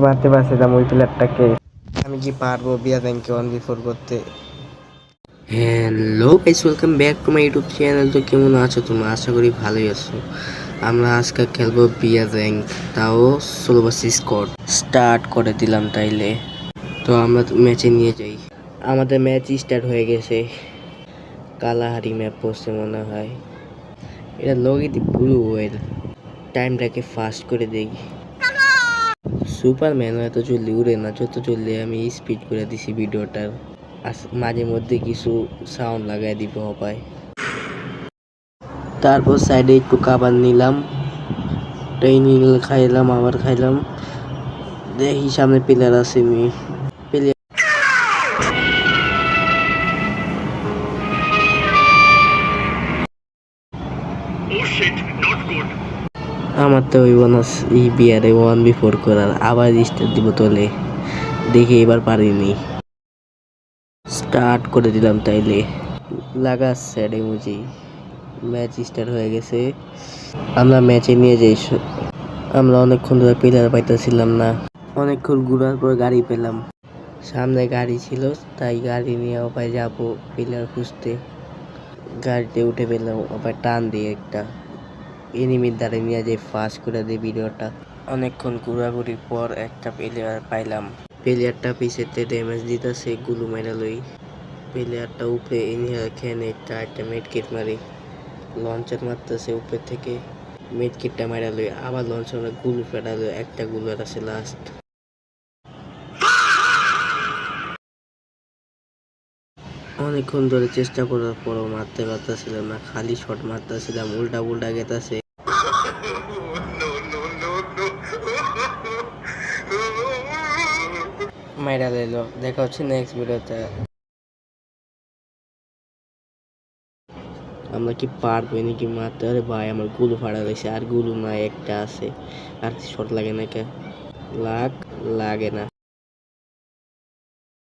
মারতে পারছিলাম ওই প্লেয়ারটাকে। আমি কি পারবো বিয়াদানকে 1v4 করতে? Hello guys, welcome back to my YouTube channel. তো কেমন আছো তোমরা? আশা করি ভালোই আছো। আমরা আজকে খেলবো বিয়া র্যাঙ্ক, তাও সোলোবাসি স্কোয়াড। স্টার্ট করে দিলাম তাইলে। তো আমরা ম্যাচে নিয়ে যাই। আমাদের ম্যাচ স্টার্ট হয়ে গেছে। কালাহারি ম্যাপ পড়ছে মনে হয়। এটা লগিতে ব্লু ওয়েল। টাইমটাকে ফাস্ট করে দেই। সুপারম্যান এত জলদি উড়ে না, যত জলদি আমি স্পিড করে দিছি ভিডিওটার। মাঝে মধ্যে কিছু সাউন্ড লাগাই দিব পায়। তারপর সাইডে একটু খাবার নিলাম, ট্রেনিং খাইলাম, আবার খাইলাম। দেখি সামনে পিলার আছে নি। আমার তো ওই বোনাস এই বিয়ারে 1v4 করার, আবার স্টার্ট দিব তোলে। দেখি এবার পারিনি। স্টার্ট করে দিলাম তাইলে। লাগাচ্ছে ইমোজি। ম্যাচ স্টার্ট হয়ে গেছে। আমরা ম্যাচে নিয়ে যাই। আমরা অনেকক্ষণ ধরে প্লেয়ার পাইতেছিলাম না। অনেকক্ষণ ঘুরার পর গাড়ি পেলাম। সামনে গাড়ি ছিল, তাই গাড়ি নিয়ে আবার যাবো প্লেয়ার খুঁজতে। গাড়িতে উঠে পেলাম, আবার টান দিয়ে একটা এনিমির দ্বারে নিয়ে যাই, ফাস্ট করে দিই ভিডিওটা। অনেকক্ষণ ঘোরাঘুরির পর একটা প্লেয়ার পাইলাম। প্লেয়ারটা পিছেতে ড্যামেজ দিতেছে, গুলু মেরা লই। প্লেয়ারটা উপরে ইনহেলার খেয়ে একটা মেডকিট মারি। লঞ্চার মারতেছে উপর থেকে, মেডকিটটা মারা লই। আবার লঞ্চার গুলু ফেরালো, একটা গুলু আছে লাস্ট। অনেকক্ষণ ধরে চেষ্টা করার পরও মারতে পারতেছিলাম না, খালি শট মারতেছিলাম, উল্টা উল্টা গেতাছে। মাইরা লইলো। দেখা হচ্ছে নেক্সট ভিডিওতে। আমরা কি পারবো নাকি মারতে? আরে ভাই, আমার গুলু ফাড়া রয়েছে, আর গুলু নাই, একটা আছে। আর শট লাগে না কে? লাগে না।